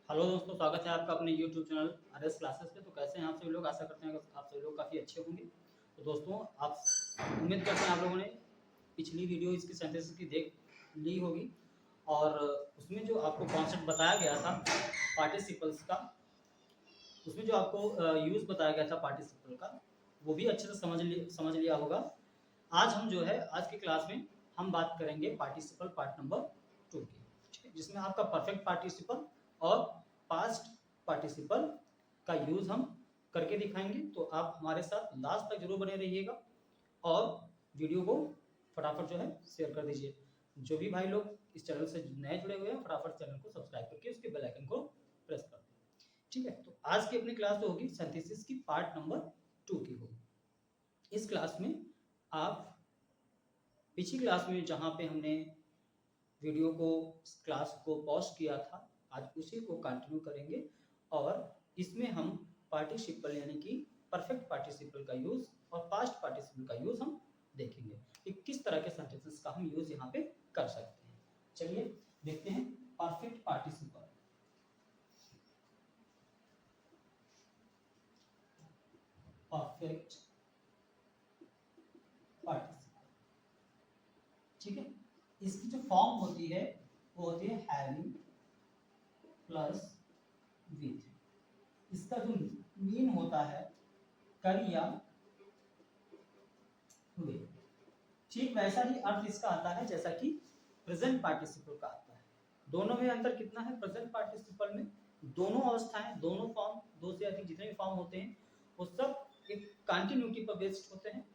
Hello दोस्तों, स्वागत है आपका अपने यूट्यूब चैनल आरएस क्लासेस पे। तो कैसे हैं आप सभी लोग? आशा करते हैं कि आप सभी लोग काफ़ी अच्छे होंगे। तो दोस्तों, आप उम्मीद करते हैं आप लोगों ने पिछली वीडियो इसकी सेंटेंसेस की देख ली होगी और उसमें जो आपको कॉन्सेप्ट बताया गया था पार्टिसिपल्स का, उसमें जो आपको यूज़ बताया गया था पार्टिसिपल का, वो भी अच्छे से समझ लिया होगा। आज हम जो है आज की क्लास में हम बात करेंगे पार्टिसिपल पार्ट नंबर 2 की, ठीक है, जिसमें आपका परफेक्ट पार्टिसिपल और पास्ट पार्टिसिपल का यूज़ हम करके दिखाएंगे। तो आप हमारे साथ लास्ट तक जरूर बने रहिएगा और वीडियो को फटाफट जो है शेयर कर दीजिए। जो भी भाई लोग इस चैनल से नए जुड़े हुए हैं, फटाफट चैनल को सब्सक्राइब करके उसके बेल आइकन को प्रेस कर दें। ठीक है, तो आज की अपनी क्लास जो होगी सिंथेसिस की पार्ट नंबर 2 की होगी। इस क्लास में आप पिछली क्लास में जहाँ पे हमने वीडियो को क्लास को पॉज किया था, आज उसी को कंटिन्यू करेंगे और इसमें हम पार्टिसिपल यानी कि परफेक्ट पार्टिसिपल का यूज़ और पास्ट पार्टिसिपल का यूज़ हम देखेंगे कि किस तरह के सेंटेंसेस का हम यूज़ यहाँ पे कर सकते हैं। चलिए देखते हैं परफेक्ट पार्टिसिपल। परफेक्ट पार्टिसिपल, ठीक है, इसकी जो फॉर्म होती है वो होती है हैविंग प्लस विथ। इसका जो मीन होता है कर या हुए, ठीक वैसा ही अर्थ इसका आता है जैसा कि प्रेजेंट पार्टिसिपल का आता है। दोनों में अंतर कितना है? प्रेजेंट पार्टिसिपल में दोनों अवस्थाएं, दोनों फॉर्म, दो से अधिक जितने भी फॉर्म होते हैं वो सब एक कंटिन्यूटी पर बेस्ड होते हैं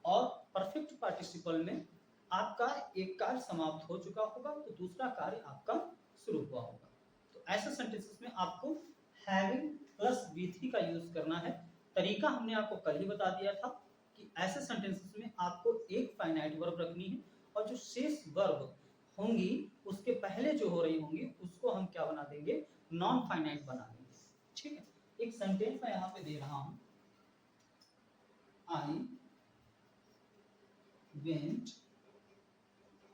और परफेक्ट पार्टिसिपल में आपका एक कार्य समाप्त हो चुका होगा तो दूसरा कार्य आपका शुरू हुआ होगा। तो ऐसे सेंटेंसेस में आपको हैविंग प्लस विथ ही का यूज करना है। तरीका हमने आपको कल ही बता दिया था कि ऐसे सेंटेंसेस में आपको एक फाइनाइट वर्ब रखनी है और जो शेष वर्ब होंगी उसके पहले जो हो रही होंगी उसको हम क्या बना देंगे? नॉन फाइनाइट बना देंगे। ठीक है, एक सेंटेंस मैं यहाँ पे दे रहा हूं, I went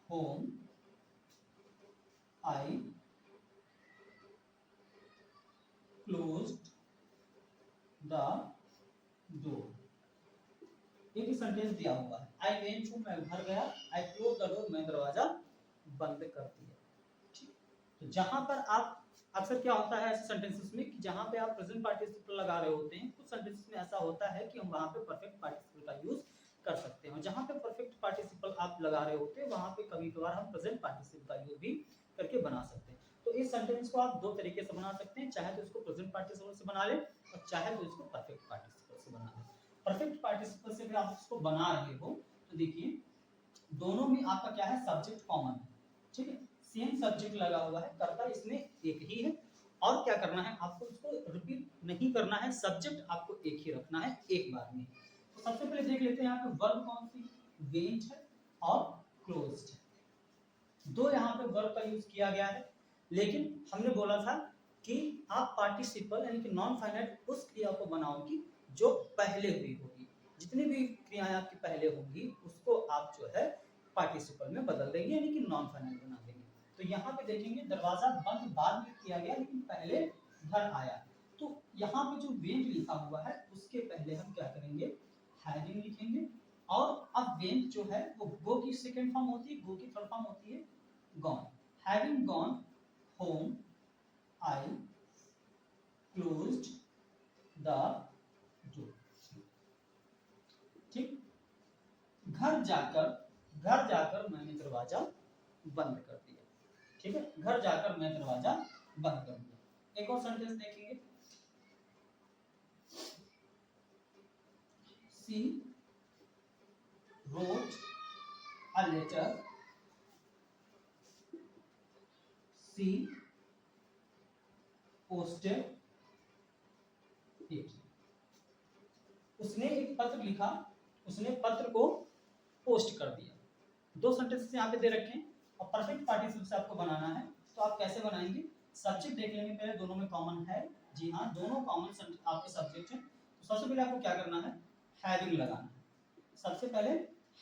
home, I closed the door. एक सेंटेंस दिया हुआ है, आई वेंट होम मैं घर गया, आई क्लोज द डोर मैं दरवाजा बंद कर दिया। ठीक, तो जहां पर आप अक्सर क्या होता है ऐसे सेंटेंसेस में कि जहां पे आप प्रेजेंट पार्टिसिपल लगा रहे होते हैं, कुछ सेंटेंसेस में ऐसा होता है कि हम वहां पे परफेक्ट पार्टिसिपल का यूज कर सकते हैं और जहां पे परफेक्ट पार्टिसिपल आप लगा रहे होते हैं वहां पे कभी कभार हम प्रेजेंट पार्टिसिपल का यूज भी करके बना सकते हैं। तो इस सेंटेंस को आप दो तरीके से बना सकते हैं, चाहे तो इसको प्रेजेंट पार्टिसिपल से बना ले और चाहे तो इसको परफेक्ट पार्टिसिपल से बना ले। परफेक्ट पार्टिसिपल से अगर आप इसको बना रहे हो तो देखिए दोनों में आपका क्या है? सब्जेक्ट कॉमन है, ठीक है, सेम सब्जेक्ट लगा हुआ है, कर्ता इसमें एक ही है और क्या करना है आपको? इसको रिपीट नहीं करना है, सब्जेक्ट आपको एक ही रखना है एक बार में। तो सबसे पहले देख लेते हैं यहाँ पे वर्ब कौन सी? वेंट है और क्लोज्ड है। दो यहाँ पे वर्ब का यूज किया गया है, लेकिन हमने बोला था कि आप पार्टिसिपल यानी कि नॉन फाइनाइट उस क्रिया को बनाओगी जो पहले हुई होगी। जितनी भी क्रियाएं आपकी पहले होंगी उसको आप जो है पार्टिसिपल में बदल देंगे यानी कि नॉन फाइनाइट बना देंगे। तो यहाँ पे देखेंगे दरवाजा बंद बाद में किया गया लेकिन पहले घर आया। तो यहाँ पे जो वेंट लिखा हुआ है उसके पहले हम क्या करेंगे? हैविंग लिखेंगे और अब वेंट जो है वो गो की सेकंड फॉर्म होती है, गो की थर्ड फॉर्म होती है gone. Having gone home I closed the door. ठीक, घर जाकर मैंने दरवाजा बंद कर दिया। ठीक है, घर जाकर मैं दरवाजा बंद कर दिया। एक और सेंटेंस देखेंगे, सी wrote a letter, she posted it। उसने एक पत्र लिखा, उसने पत्र को पोस्ट कर दिया। दो सेंटेंसेस यहाँ पे दे रखे हैं और परफेक्ट पार्टिसिपल से आपको बनाना है तो आप कैसे बनाएंगे? सब्जेक्ट देख लेंगे पहले, दोनों में कॉमन है। जी हाँ, दोनों कॉमन आपके सब्जेक्ट हैं। तो सबसे पहले आपको क्या करना है? हैविंग लगाना है। सबसे पहले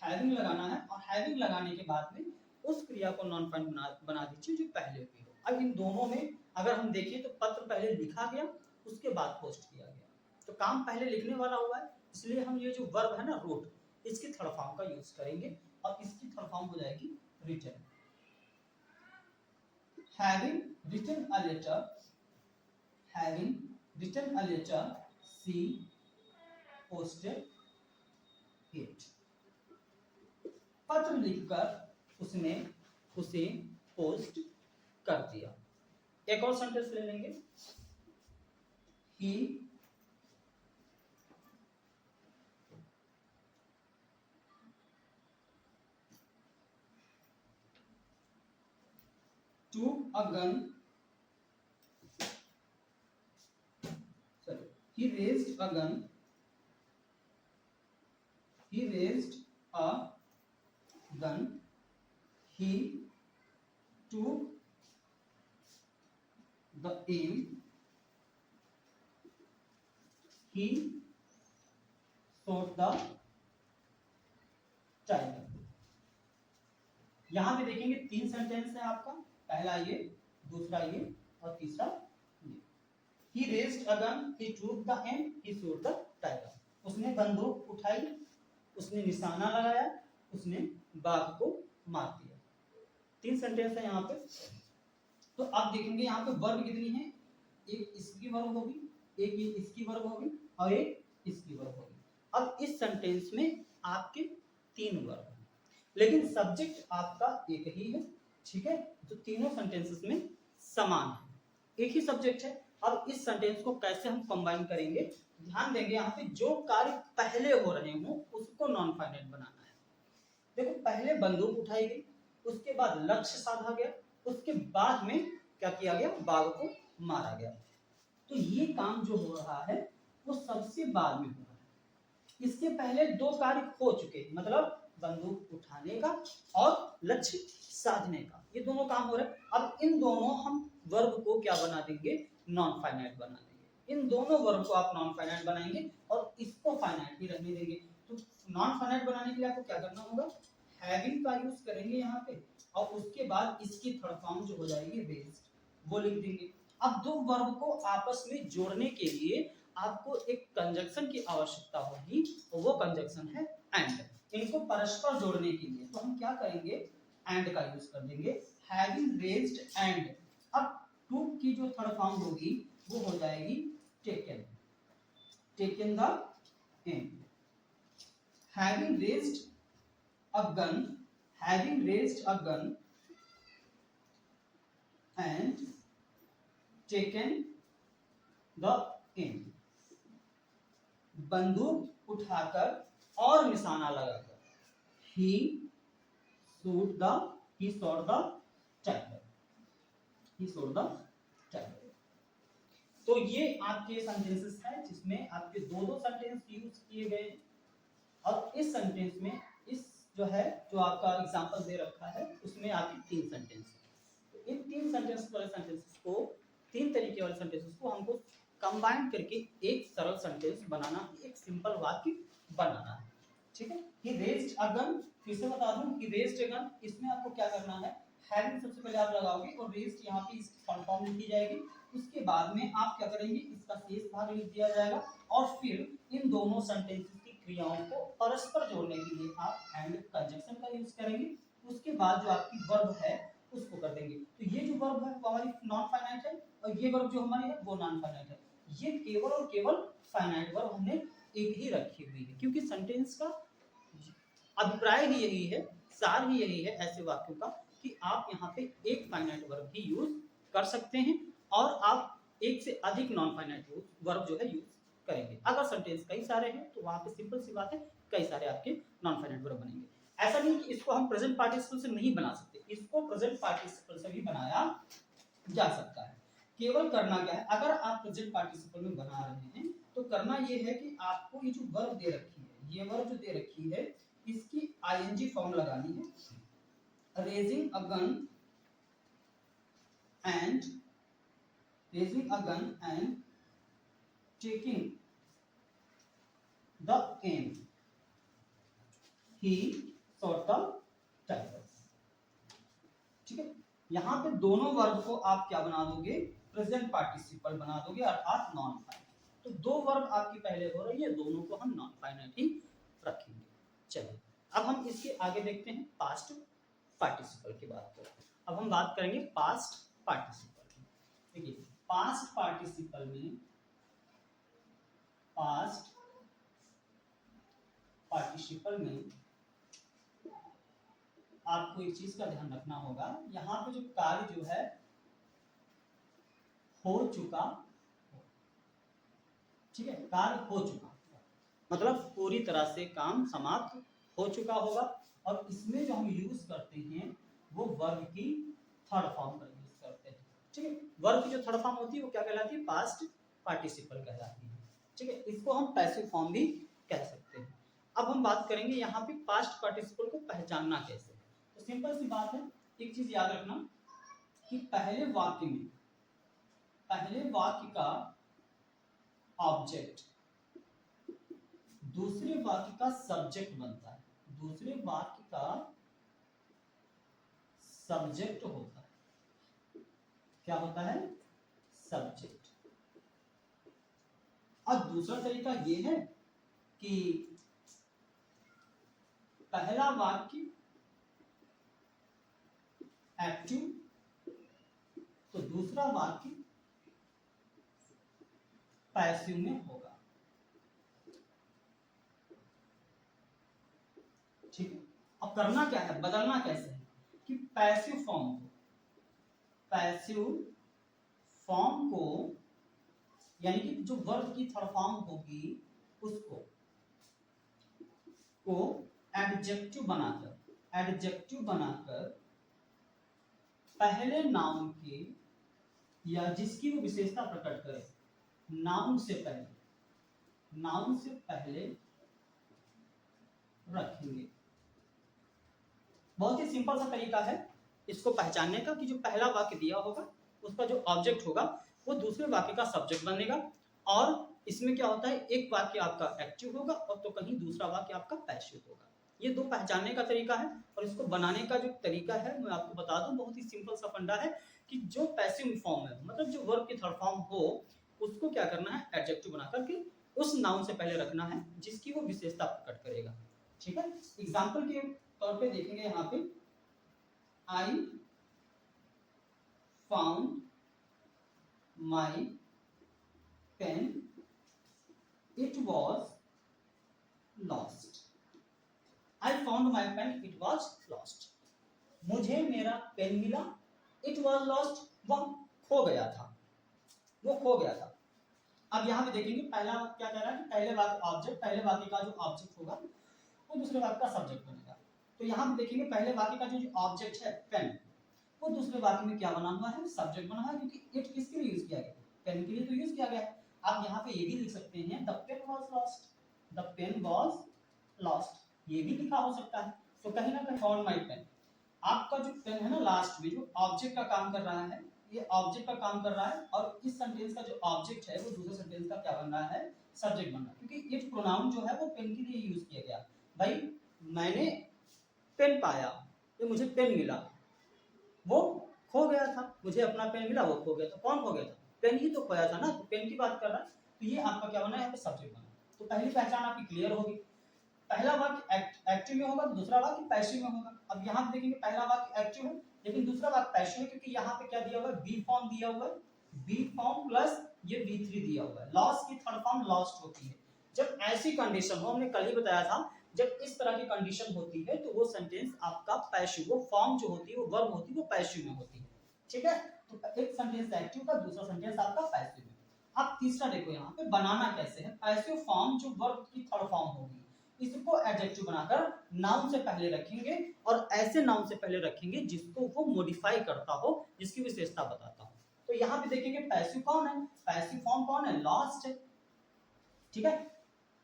हैविंग लगाना है और हैविंग लगाने के बाद में उस क्रिया को नॉन फाइन बना दीजिए जो पहले हुई हो। अब इन दोनों में अगर हम देखें तो पत्र पहले लिखा गया, उसके बाद पोस्ट किया गया, तो काम पहले लिखने वाला हुआ है, इसलिए हम ये जो वर्ब है ना रोट, इसकी थर्ड फॉर्म का यूज करेंगे और इसकी थर्ड फॉर्म हो जाएगी written. Having written a letter, having written a letter she posted it. पत्र लिखकर उसने उसे पोस्ट कर दिया। एक और सेंटेंस ले लेंगे, ही took a gun, sorry, he raised a gun, he raised a gun, he took the aim, he shot the tiger। यहां पे देखेंगे तीन सेंटेंस है आपका, पहला ये, दूसरा ये और तीसरा ये। He raised a gun, he took the aim, he shot the tiger। उसने बंदूक उठाई, उसने निशाना लगाया, उसने बाघ को मार दिया। तीन सेंटेंस है यहाँ पे। तो आप देखेंगे यहाँ पे वर्ब कितनी है, एक इसकी वर्ब होगी, एक ये इसकी वर्ब होगी और एक इसकी वर्ब होगी। अब इस सेंटेंस में आपके तीन वर्ब हैं, लेकिन सब्जेक्ट आपका एक ही है, ठीक है, तो तीनों सेंटेंसेस में समान है, एक ही सब्जेक्ट है। अब इस सेंटेंस को कैसे हम कंबाइन करेंगे, ध्यान देंगे यहाँ पे जो कार्य पहले हो रहे हो उसको नॉन फाइनाइट बनाना है। देखो पहले बंदूक उठाई गई, उसके बाद लक्ष्य साधा गया, उसके बाद में क्या किया गया, बाघ को मारा गया। तो ये काम जो हो रहा है वो सबसे बाद में हो रहा है, इसके पहले दो कार्य हो चुके, मतलब बंदूक उठाने का और लक्ष्य साधने का, ये दोनों काम हो रहे हैं। अब इन दोनों हम वर्ब को क्या बना देंगे, नॉन फाइनाइट बना देंगे। इन दोनों वर्ब को आप नॉन फाइनाइट बनाएंगे और इसको फाइनाइट ही रहने देंगे। तो नॉन फाइनाइट बनाने के लिए आपको क्या करना होगा, हैविंग का यूज करेंगे यहाँ पे और उसके बाद इसकी थर्ड फॉर्म जो हो जाएगी रेज्ड, वो लिख देंगे। अब दो वर्ब को आपस में जोड़ने के लिए आपको एक कंजक्शन की आवश्यकता होगी, वो कंजक्शन है एंड। इनको परस्पर जोड़ने के लिए तो हम क्या करेंगे, एंड का यूज कर देंगे, हैविंग रेज्ड एंड। अब टू की जो थर्ड फॉर्म होगी वो हो जाएगी taken, taken the aim. Having raised a gun, having raised a gun and taken the aim. बंदूक उठाकर और निशाना लगाकर, he shot the tiger, he shot the tiger। तो ये आपके सेंटेंसेस हैं जिसमें आपके दो दो सेंटेंस यूज किए गए और इस सेंटेंस में इस जो है जो आपका एग्जांपल दे रखा है उसमें आपके तीन सेंटेंस। तो इन तीन सेंटेंस वाले सेंटेंसेस को, तीन तरीके वाले सेंटेंसेस को हमको कंबाइन करके एक सरल सेंटेंस बनाना, एक सिंपल वाक्य बनाना है, ठीक है। ही रेज्ड अ गन, फिर से बता दूं, ही रेज्ड अ गन, इसमें आपको क्या करना है, हैविंग सबसे पहले आप लगाओगे और रेज्ड यहाँ पे इसकी फुल फॉर्म लिखी जाएगी, उसके बाद में आप क्या करेंगे, इसका शेष भाग लिख दिया जाएगा और फिर इन दोनों सेंटेंसेस की क्रियाओं को परस्पर जोड़ने के लिए आप एंड कंजक्शन का यूज करेंगे। उसके बाद जो आपकी वर्ब है उसको कर देंगे। तो ये जो वर्ब है वो हमारी नॉन फाइनाइट है और ये वर्ब जो हमारी है वो नॉन फाइनाइट है। ये केवल और केवल फाइनाइट वर्ब हमने एक ही रखी हुई है, क्योंकि सेंटेंस का अभिप्राय ही यही है, सार ही यही है ऐसे वाक्यों का कि आप यहाँ पे एक फाइनाइट वर्ब भी यूज कर सकते हैं और आप एक से अधिक नॉन फाइनाइट वर्ब जो है यूज करेंगे। अगर सेंटेंस कई सारे हैं तो वहां पे सिंपल सी बात है, कई सारे आपके नॉन फाइनाइट वर्ब बनेंगे। ऐसा नहीं कि इसको हम प्रेजेंट पार्टिसिपल से नहीं बना सकते, इसको प्रेजेंट पार्टिसिपल से भी बनाया जा सकता है। केवल करना क्या है, अगर आप प्रेजेंट पार्टिसिपल में बना रहे हैं तो करना ये है कि आपको ये जो वर्ब दे रखी है, ये वर्ब जो दे रखी है इसकी आईएनजी फॉर्म लगानी है। Raising a gun and, raising a gun and taking the aim, he shot the tiger, ठीक है। यहाँ पे दोनों वर्ब को आप क्या बना दोगे, प्रेजेंट पार्टिसिपल बना दोगे, अर्थात नॉन फाइनाइट। तो दो वर्ब आपकी पहले हो रही है, दोनों को हम नॉन फाइनाइट ही रखेंगे। चलिए अब हम इसके आगे देखते हैं पास्ट पार्टिसिपल की बात करें। अब हम बात करेंगे पास्ट पार्टिसिपल की। देखिए पास्ट पार्टिसिपल में, पास्ट पार्टिसिपल में आपको एक चीज का ध्यान रखना होगा, यहाँ पे जो कार्य जो है हो चुका, ठीक है, कार्य हो चुका मतलब पूरी तरह से काम समाप्त हो चुका होगा। और इसमें जो हम यूज करते हैं वो वर्ब की थर्ड फॉर्म का यूज करते हैं, ठीक है। वर्ब की जो थर्ड फॉर्म होती है वो क्या कहलाती है, पास्ट पार्टिसिपल कहलाती है, ठीक है। इसको हम पैसिव फॉर्म भी कह सकते हैं। अब हम बात करेंगे यहाँ पे पास्ट पार्टिसिपल को पहचानना कैसे। तो सिंपल सी बात है, एक चीज याद रखना कि पहले वाक्य में, पहले वाक्य का ऑब्जेक्ट दूसरे वाक्य का सब्जेक्ट बनता है, दूसरे वाक्य का सब्जेक्ट होता है। क्या होता है, सब्जेक्ट। और दूसरा तरीका ये है कि पहला वाक्य एक्टिव तो दूसरा वाक्य पैसिव में होगा, ठीक है। अब करना क्या है, बदलना कैसे है कि पैसिव फॉर्म को, पैसिव फॉर्म को यानी कि जो वर्ब की थर्ड फॉर्म होगी उसको को एडजेक्टिव बनाकर, एडजेक्टिव बनाकर पहले नाउन के या जिसकी वो विशेषता प्रकट करे, नाउन से पहले, नाउन से पहले रखेंगे। बहुत ही सिंपल सा तरीका है इसको पहचानने का कि जो पहला वाक्य दिया होगा उसका जो ऑब्जेक्ट होगा वो दूसरे वाक्य का सब्जेक्ट बनेगा। और इसमें क्या होता है, एक वाक्य आपका एक्टिव होगा और तो कहीं दूसरा वाक्य आपका पैसिव होगा। ये दो पहचानने का तरीका है। और इसको बनाने का जो तरीका है मैं आपको बता दूं, बहुत ही सिंपल सा फंडा है कि जो पैसिव फॉर्म है मतलब जो वर्ब की थर्ड फॉर्म हो उसको क्या करना है, एडजेक्टिव बना करके उस नाउन से पहले रखना है जिसकी वो विशेषता प्रकट करेगा, ठीक है। एग्जाम्पल के तौर पे देखेंगे यहाँ पे, I found my pen it was lost. I found my pen it was lost. मुझे मेरा पेन मिला, इट वॉज लॉस्ट वह खो गया था, वो खो गया था। अब यहाँ पे देखेंगे पहला क्या कह रहा है कि पहले वाक्य ऑब्जेक्ट, पहले वाक्य का जो ऑब्जेक्ट होगा वो दूसरे वाक्य का सब्जेक्ट बनेगा। तो यहाँ पे देखेंगे पहले वाक्य का जो ऑब्जेक्ट है पेन वो दूसरे वाक्य में क्या बना हुआ है, सब्जेक्ट बना हुआ है, क्योंकि इट किसके लिए यूज किया गया, पेन के लिए तो यूज किया गया है। आप यहाँ पे ये भी लिख सकते हैं the pen was lost, the pen was lost, ये भी लिखा हो सकता है। तो कहीं ना कहीं फाउंड माय पेन, आपका जो पेन है ना लास्ट में जो ऑब्जेक्ट का काम कर रहा है, ये ऑब्जेक्ट का काम कर रहा है और इस सेंटेंस का जो ऑब्जेक्ट है वो दूसरे सेंटेंस का क्या बन रहा है, सब्जेक्ट बन रहा है, क्योंकि इट प्रोनाउन जो है वो पेन के लिए यूज किया गया। भाई मैंने पेन पाया, ये मुझे पेन मिला, वो खो गया था, मुझे अपना पेन मिला वो खो गया था। कौन खो गया था, पेन ही तो खोया था ना, तो पेन की बात कर रहा है। तो ये आपका क्या बना है, यहाँ पे सब्जेक्ट बना। तो पहली पहचान आपकी क्लियर होगी, पहला वाक्य एक्टिव में होगा, दूसरा वाक्य पैसिव में होगा। अब यहाँ पे देखेंगे पहला वाक्य एक्टिव है लेकिन दूसरा वाक्य पैसिव है, क्योंकि यहाँ पे क्या दिया हुआ है, बी फॉर्म दिया हुआ है, बी फॉर्म प्लस ये बी3 दिया हुआ है। लॉस की थर्ड फॉर्म लॉस्ट होती है। जब ऐसी कंडीशन हो, हमने कल ही बताया था, जब इस तरह की कंडीशन होती है तो वो सेंटेंस आपका पैसिव, वो फॉर्म जो होती है वो वर्ब होती है वो पैसिव में होती है, ठीक है। तो एक सेंटेंस एक्टिव का, दूसरा सेंटेंस आपका पैसिव में। अब तीसरा देखो यहाँ पे बनाना कैसे है, पैसिव फॉर्म जो वर्ब की थर्ड फॉर्म होगी इसको एडजेक्टिव बनाकर नाउन से पहले रखेंगे और ऐसे नाउन से पहले रखेंगे जिसको वो मॉडिफाई करता हो, जिसकी विशेषता बताता हो। तो यहाँ पे देखेंगे पैसिव कौन है, पैसिव फॉर्म कौन है, लॉस्ट है, ठीक है।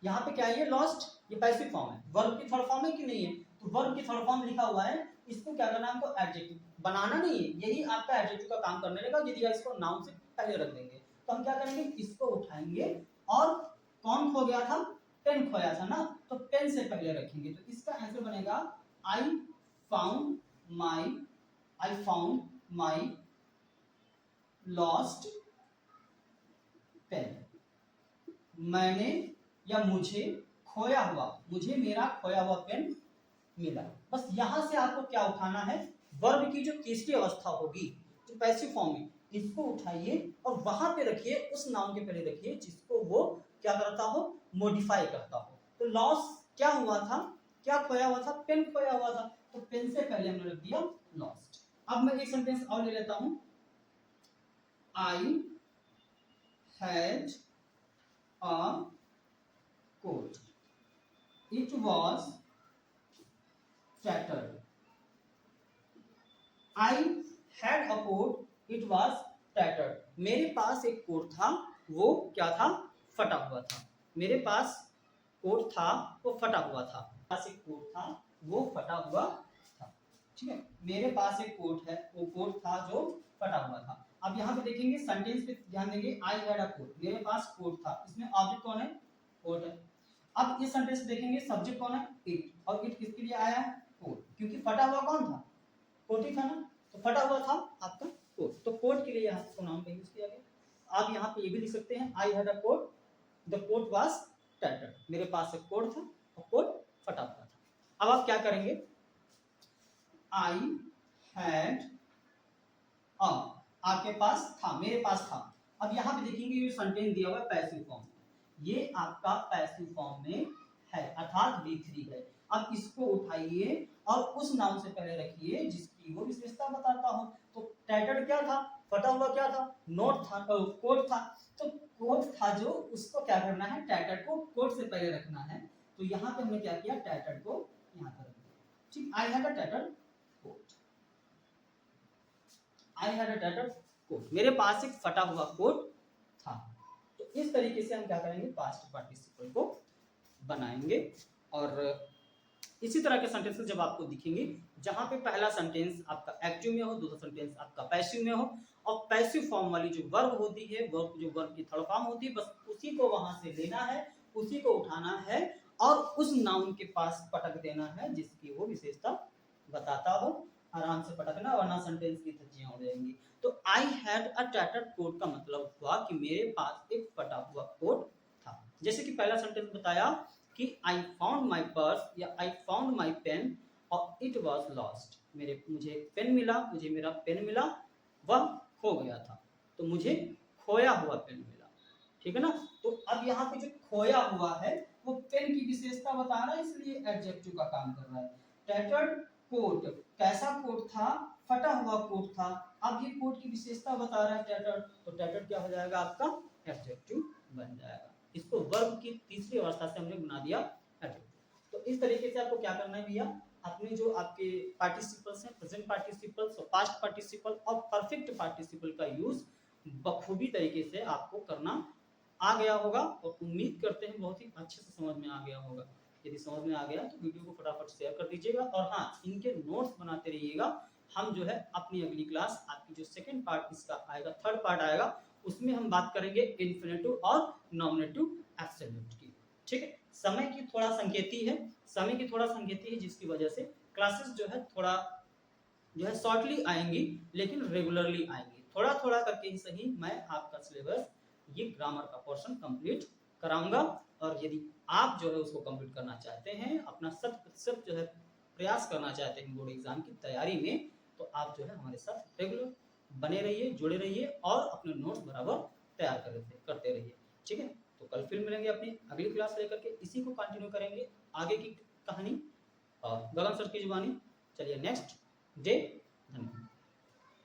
यहाँ पे क्या है, ये लॉस्ट, ये पैसिव फॉर्म है। वर्ब की थर्ड फॉर्म है कि नहीं है, तो वर्ब की थर्ड फॉर्म लिखा हुआ है, इसको क्या करना है, हमको एडजेक्टिव बनाना नहीं है, यही आपका एडजेक्टिव का काम करने लगा यदि इसको नाउन से पहले रख देंगे। तो हम क्या करेंगे, इसको उठाएंगे और कौन खो गया था, पेन खोया था ना, तो पेन से पहले रखेंगे। तो इसका आंसर बनेगा I found my lost pen, मैंने या मुझे खोया हुआ, मुझे मेरा खोया हुआ पेन मिला। बस यहां से आपको क्या उठाना है, वर्ब की जो तीसरी अवस्था होगी जो पैसिव फॉर्म में, इसको उठाइए और वहां पे रखिए, उस नाउन के पहले रखिए जिसको वो क्या करता हो, मॉडिफाई करता हो। तो लॉस क्या हुआ था, क्या खोया हुआ था, पेन खोया हुआ था, तो पेन से पहले हमने रख दिया लॉस्ट। अब मैं एक सेंटेंस और ले लेता हूं, I had a coat, it was tattered. I had a coat, it was tattered. मेरे पास एक कोट था, वो क्या था, फटा हुआ था। मेरे पास कोट था, वो फटा हुआ था। पास एक कोट था, वो फटा हुआ था। ठीक है, मेरे पास एक कोट है, वो कोट था जो फटा हुआ था। अब यहाँ पे देखेंगे, सेंटेंस पे ध्यान देंगे, आई हैड अ कोट, मेरे पास कोट था, इसमें ऑब्जेक्ट कौन है, कोट है। अब इस सेंटेंस देखेंगे, सब्जेक्ट कौन है, इट, और इट किसके लिए आया है, कोट, क्योंकि फटा हुआ कौन था, कोट ही था ना, तो फटा हुआ था आपका कोट, तो कोट के लिए यहाँ को नाम का यूज किया गया। आप यहाँ पे ये भी लिख सकते हैं, I had a coat, the coat was tattered, मेरे पास एक कोट था और कोट फटा हुआ था। अब आप क्या करेंगे, आई हैड अ, आपके पास था, मेरे पास था। अब यहाँ पे देखेंगे ये सेंटेंस दिया हुआ है पैसिव फॉर्म, ये आपका पैसिव फॉर्म में है, अर्थात V3 है। अब इसको उठाइए और उस नाउन से पहले रखिए जिसकी वो विशेषता बताता हो। तो टैटर्ड क्या था, फटा हुआ क्या था, नोट था, कोट था। तो कोट था जो, उसको क्या करना है, टैटर्ड को कोट से पहले रखना है। तो यहाँ पे हमने क्या किया, टैटर्ड को यहाँ पर रख दिया। ठीक, I had a tattered coat, I had a tattered coat, मेरे पास एक फटा हुआ कोट था। तो इस तरीके से हम क्या करेंगे, पास्ट पार्टिसिपल को बनाएंगे। और इसी तरह के सेंटेंसेस जब आपको दिखेंगे जहां पे पहला सेंटेंस आपका एक्टिव में हो, दूसरा सेंटेंस आपका पैसिव में हो, और पैसिव फॉर्म वाली जो वर्ब होती है, वर्ब जो वर्ब की थर्ड फॉर्म होती है, बस उसी को वहां से लेना है, उसी को उठाना है और उस नाउन के पास पटक देना है जिसकी वो विशेषता बताता हो। आराम से पटकना, वरना सेंटेंस की धज्जियां उड़ जाएंगी। तो I had a tattered coat का मतलब हुआ कि मेरे पास एक फटा हुआ कोट था। जैसे कि पहला सेंटेंस बताया कि आई फाउंड माई पर्स या आई फाउंड माई पेन और इट वॉज लॉस्ट, मुझे एक पेन मिला, मुझे मेरा पेन मिला, वह खो गया था, तो मुझे खोया हुआ पेन मिला। ठीक है ना, तो अब यहाँ पे जो खोया हुआ है वो पेन की विशेषता बता रहा है, इसलिए एडजेक्टिव का काम कर रहा है। टैटर्ड कोट, कैसा कोट था, फटा हुआ कोट था। अब ये कोट की विशेषता बता रहा है टैटर्ड, तो टैटर्ड क्या हो जाएगा, आपका एडजेक्टिव बन जाएगा। इसको वर्ब की तीसरी अवस्था से हमने बना दिया एडजेक्टिव। तो इस तरीके से आपको क्या करना है भैया, अपने जो आपके पार्टिसिपल्स हैं, प्रेजेंट पार्टिसिपल्स, पास्ट पार्टिसिपल और परफेक्ट पार्टिसिपल का यूज बखूबी तरीके से आपको करना आ गया होगा, और उम्मीद करते हैं बहुत ही अच्छे से समझ में आ गया होगा। यदि समझ में आ गया तो वीडियो को फटाफट शेयर कर दीजिएगा, और हाँ, इनके नोट्स बनाते रहिएगा। हम जो है अपनी अगली क्लास, आपकी जो सेकंड पार्ट इसका आएगा, थर्ड पार्ट आएगा, उसमें हम बात करेंगे इन्फिनेटिव और नॉमिनेटिव एब्सोल्यूट की। ठीक है, समय की थोड़ा संकेती है, समय की थोड़ा संकेती है, जिसकी वजह से क्लासेस जो है थोड़ा जो है शॉर्टली आएंगी, लेकिन रेगुलरली आएंगी। थोड़ा थोड़ा करके ही सही मैं आपका सिलेबस, ये ग्रामर का पोर्शन कंप्लीट कराऊंगा। और यदि आप जो है उसको कंप्लीट करना चाहते हैं, अपना 100% जो है प्रयास करना चाहते हैं बोर्ड एग्जाम की तैयारी में, तो आप जो है हमारे साथ रेगुलर बने रहिए, जुड़े रहिए और अपने नोट्स बराबर तैयार करते रहिए। ठीक है, तो कल फिर मिलेंगे अपनी अगली क्लास लेकर के, इसी को कंटिन्यू करेंगे आगे की कहानी, और गगन सर की जुबानी। चलिए नेक्स्ट डे, धन्यवाद।